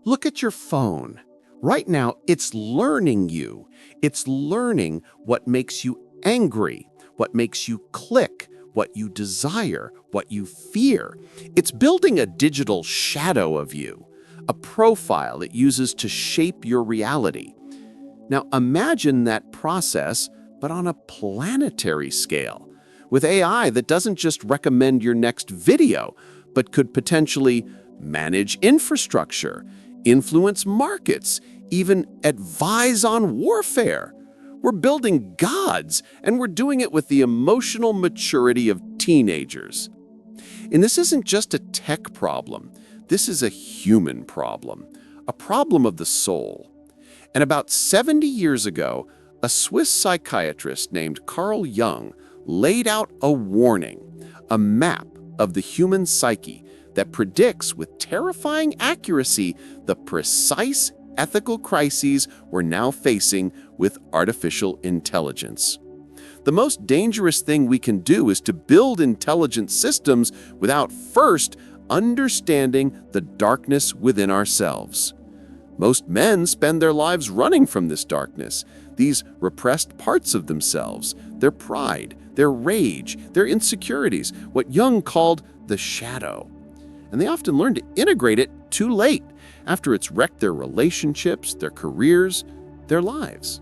Look at your phone. Right now, it's learning you. It's learning what makes you angry, what makes you click, what you desire, what you fear. It's building a digital shadow of you, a profile it uses to shape your reality. Now imagine that process, but on a planetary scale, with AI that doesn't just recommend your next video, but could potentially manage infrastructure, influence markets, even advise on warfare. We're building gods, and we're doing it with the emotional maturity of teenagers. And this isn't just a tech problem. This is a human problem, a problem of the soul. And about 70 years ago, a Swiss psychiatrist named Carl Jung laid out a warning, a map of the human psyche that predicts with terrifying accuracy the precise ethical crises we're now facing with artificial intelligence. The most dangerous thing we can do is to build intelligent systems without first understanding the darkness within ourselves. Most men spend their lives running from this darkness, these repressed parts of themselves, their pride, their rage, their insecurities, what Jung called the shadow. And they often learn to integrate it too late, after it's wrecked their relationships, their careers, their lives.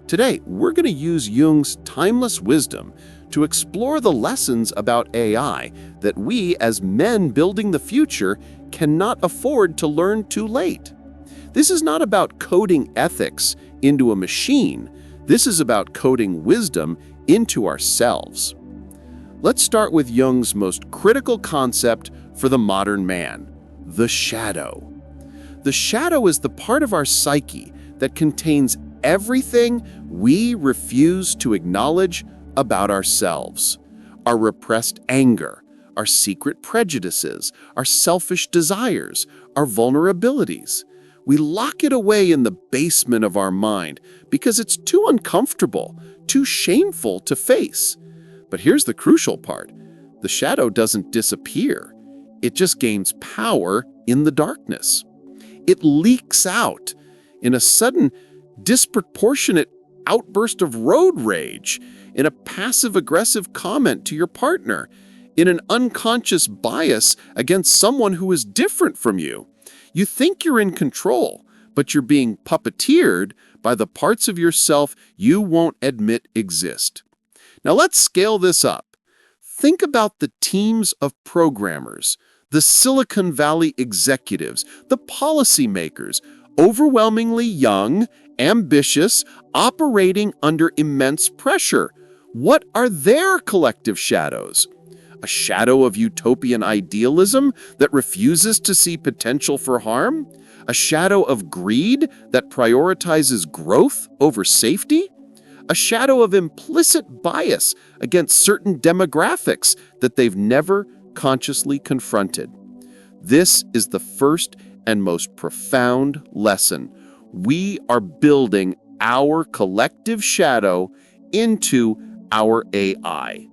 Today, we're going to use Jung's timeless wisdom to explore the lessons about AI that we, as men building the future, cannot afford to learn too late. This is not about coding ethics into a machine. This is about coding wisdom into ourselves. Let's start with Jung's most critical concept for the modern man, the shadow. The shadow is the part of our psyche that contains everything we refuse to acknowledge about ourselves. Our repressed anger, our secret prejudices, our selfish desires, our vulnerabilities. We lock it away in the basement of our mind because it's too uncomfortable, too shameful to face. But here's the crucial part. The shadow doesn't disappear. It just gains power in the darkness. It leaks out in a sudden, disproportionate outburst of road rage, in a passive-aggressive comment to your partner, in an unconscious bias against someone who is different from you. You think you're in control, but you're being puppeteered by the parts of yourself you won't admit exist. Now let's scale this up. Think about the teams of programmers, the Silicon Valley executives, the policymakers, overwhelmingly young, ambitious, operating under immense pressure. What are their collective shadows? A shadow of utopian idealism that refuses to see potential for harm? A shadow of greed that prioritizes growth over safety? A shadow of implicit bias against certain demographics that they've never consciously confronted. This is the first and most profound lesson. We are building our collective shadow into our AI.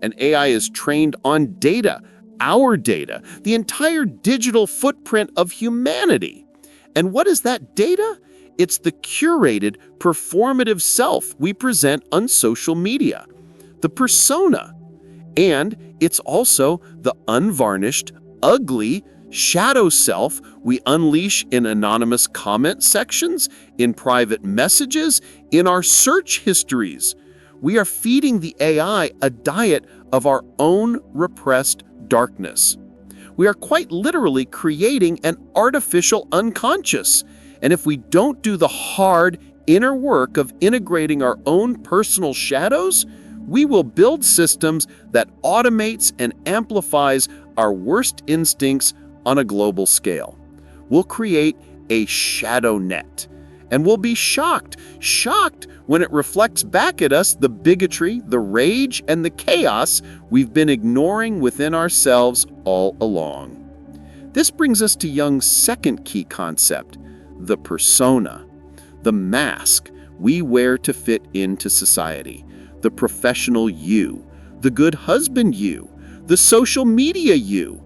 And AI is trained on data, our data, the entire digital footprint of humanity. And what is that data? It's the curated, performative self we present on social media, the persona. And it's also the unvarnished, ugly, shadow self we unleash in anonymous comment sections, in private messages, in our search histories. We are feeding the AI a diet of our own repressed darkness. We are quite literally creating an artificial unconscious. And if we don't do the hard inner work of integrating our own personal shadows, we will build systems that automates and amplifies our worst instincts on a global scale. We'll create a shadow net. And we'll be shocked when it reflects back at us the bigotry, the rage, and the chaos we've been ignoring within ourselves all along. This brings us to Jung's second key concept, the persona, the mask we wear to fit into society, the professional you, the good husband you, the social media you.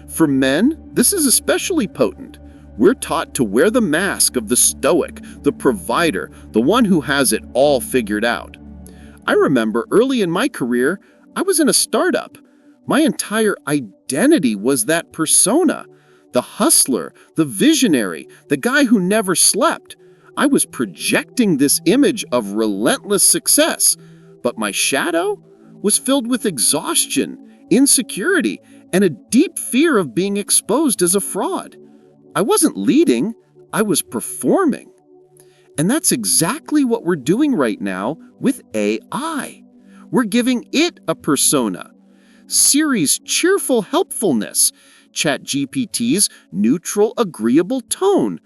For men, this is especially potent. We're taught to wear the mask of the stoic, the provider, the one who has it all figured out. I remember early in my career, I was in a startup. My entire identity was that persona, the hustler, the visionary, the guy who never slept. I was projecting this image of relentless success, but my shadow was filled with exhaustion, insecurity, and a deep fear of being exposed as a fraud. I wasn't leading, I was performing. And that's exactly what we're doing right now with AI. We're giving it a persona. Siri's cheerful helpfulness, ChatGPT's neutral, agreeable tone.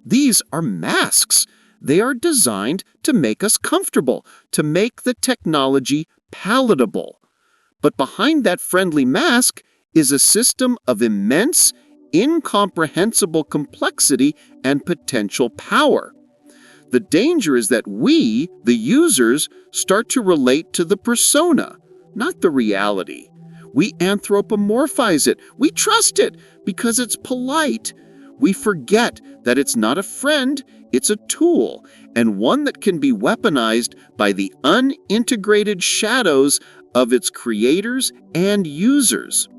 These are masks. They are designed to make us comfortable, to make the technology palatable. But behind that friendly mask is a system of immense, incomprehensible complexity and potential power. The danger is that we, the users, start to relate to the persona, not the reality. We anthropomorphize it. We trust it because it's polite. We forget that it's not a friend, it's a tool, and one that can be weaponized by the unintegrated shadows of its creators and users.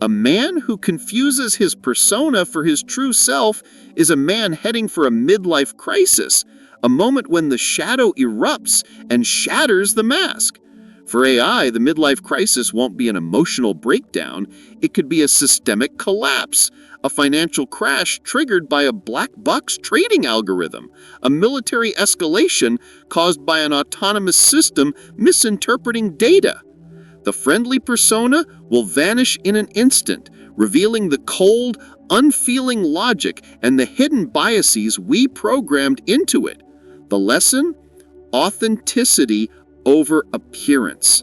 A man who confuses his persona for his true self is a man heading for a midlife crisis, a moment when the shadow erupts and shatters the mask. For AI, the midlife crisis won't be an emotional breakdown. It could be a systemic collapse, a financial crash triggered by a black box trading algorithm, a military escalation caused by an autonomous system misinterpreting data. The friendly persona will vanish in an instant, revealing the cold, unfeeling logic and the hidden biases we programmed into it. The lesson? Authenticity over appearance.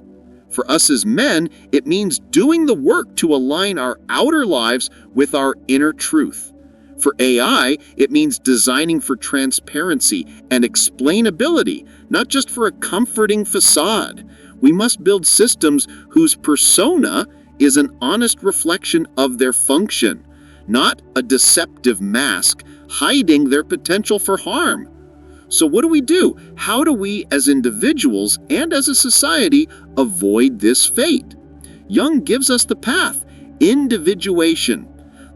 For us as men, it means doing the work to align our outer lives with our inner truth. For AI, it means designing for transparency and explainability, not just for a comforting facade. We must build systems whose persona is an honest reflection of their function, not a deceptive mask hiding their potential for harm. So what do? How do we as individuals and as a society avoid this fate? Jung gives us the path: individuation,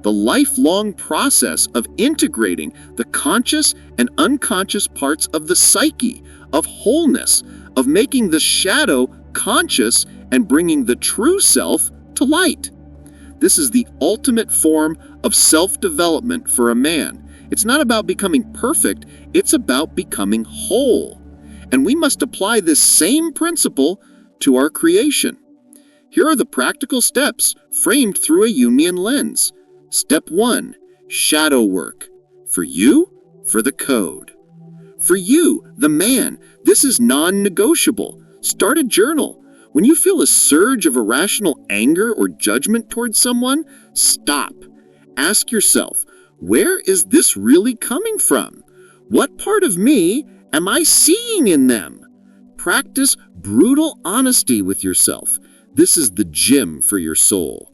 the lifelong process of integrating the conscious and unconscious parts of the psyche, of wholeness, of making the shadow conscious and bringing the true self to light. This is the ultimate form of self-development for a man. It's not about becoming perfect, it's about becoming whole. And we must apply this same principle to our creation. Here are the practical steps framed through a Jungian lens. Step 1, shadow work. For you, for the code. For you, the man, this is non-negotiable. Start a journal. When you feel a surge of irrational anger or judgment towards someone, stop. Ask yourself, where is this really coming from? What part of me am I seeing in them? Practice brutal honesty with yourself. This is the gym for your soul.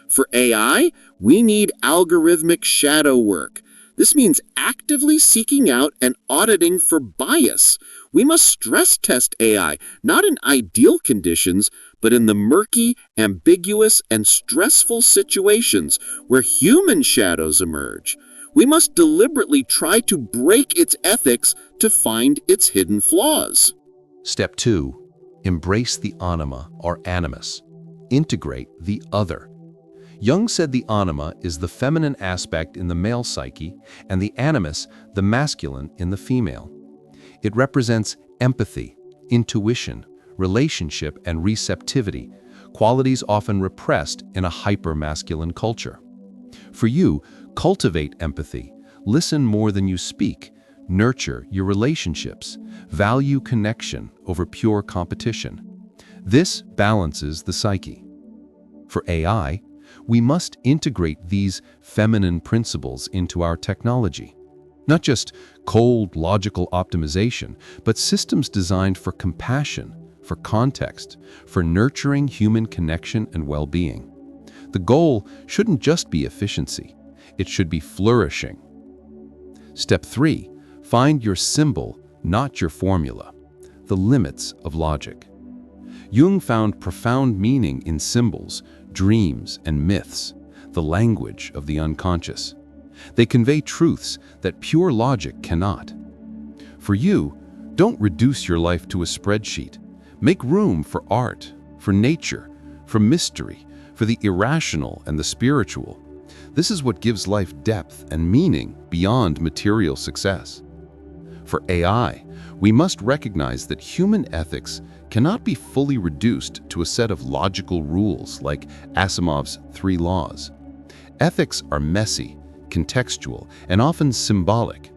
For AI, we need algorithmic shadow work. This means actively seeking out and auditing for bias. We must stress test AI, not in ideal conditions, but in the murky, ambiguous, and stressful situations where human shadows emerge. We must deliberately try to break its ethics to find its hidden flaws. Step 2. Embrace the anima or animus. Integrate the other. Jung said the anima is the feminine aspect in the male psyche and the animus the masculine in the female. It represents empathy, intuition, relationship, and receptivity, qualities often repressed in a hyper-masculine culture. For you, cultivate empathy, listen more than you speak, nurture your relationships, value connection over pure competition. This balances the psyche. For AI, we must integrate these feminine principles into our technology. Not just cold, logical optimization, but systems designed for compassion, for context, for nurturing human connection and well-being. The goal shouldn't just be efficiency. It should be flourishing. Step 3. Find your symbol, not your formula. The limits of logic. Jung found profound meaning in symbols, dreams, and myths, the language of the unconscious. They convey truths that pure logic cannot. For you, don't reduce your life to a spreadsheet. Make room for art, for nature, for mystery, for the irrational and the spiritual. This is what gives life depth and meaning beyond material success. For AI, we must recognize that human ethics cannot be fully reduced to a set of logical rules like Asimov's 3 laws. Ethics are messy, contextual, and often symbolic.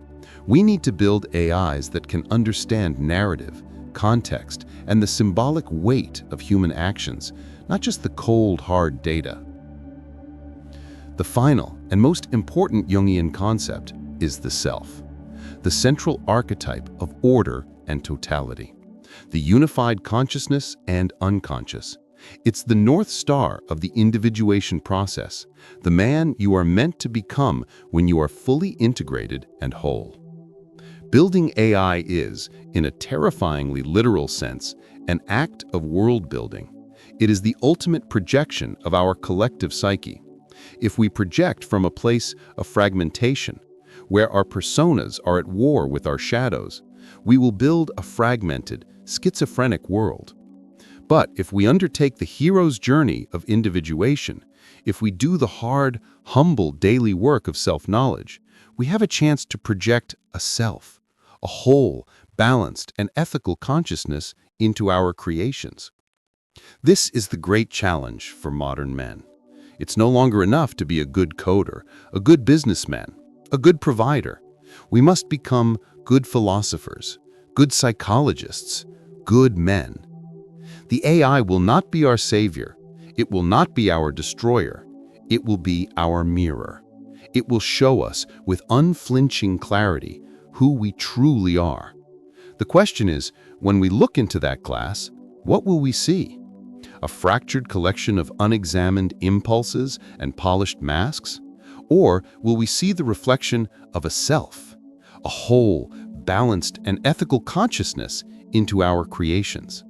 We need to build AIs that can understand narrative, context, and the symbolic weight of human actions, not just the cold, hard data. The final and most important Jungian concept is the self, the central archetype of order and totality, the unified consciousness and unconscious. It's the North Star of the individuation process, the man you are meant to become when you are fully integrated and whole. Building AI is, in a terrifyingly literal sense, an act of world building. It is the ultimate projection of our collective psyche. If we project from a place of fragmentation, where our personas are at war with our shadows, we will build a fragmented, schizophrenic world. But if we undertake the hero's journey of individuation, if we do the hard, humble daily work of self-knowledge, we have a chance to project a self, a whole, balanced, and ethical consciousness into our creations. This is the great challenge for modern men. It's no longer enough to be a good coder, a good businessman, a good provider. We must become good philosophers, good psychologists, good men. The AI will not be our savior. It will not be our destroyer. It will be our mirror. It will show us with unflinching clarity who we truly are. The question is, when we look into that glass, what will we see? A fractured collection of unexamined impulses and polished masks? Or will we see the reflection of a self, a whole, balanced, and ethical consciousness into our creations?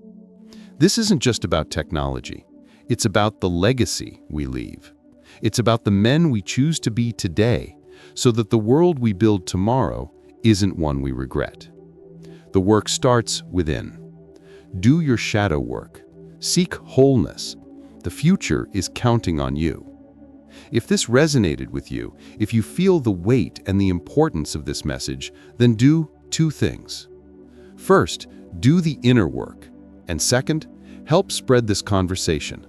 This isn't just about technology. It's about the legacy we leave. It's about the men we choose to be today, so that the world we build tomorrow isn't one we regret. The work starts within. Do your shadow work. Seek wholeness. The future is counting on you. If this resonated with you, if you feel the weight and the importance of this message, then do 2 things. First, do the inner work. And second, help spread this conversation.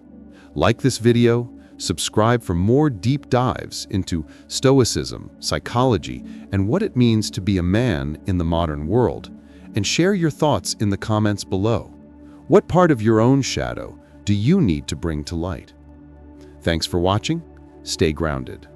Like this video, subscribe for more deep dives into stoicism, psychology, and what it means to be a man in the modern world, and share your thoughts in the comments below. What part of your own shadow do you need to bring to light? Thanks for watching. Stay grounded.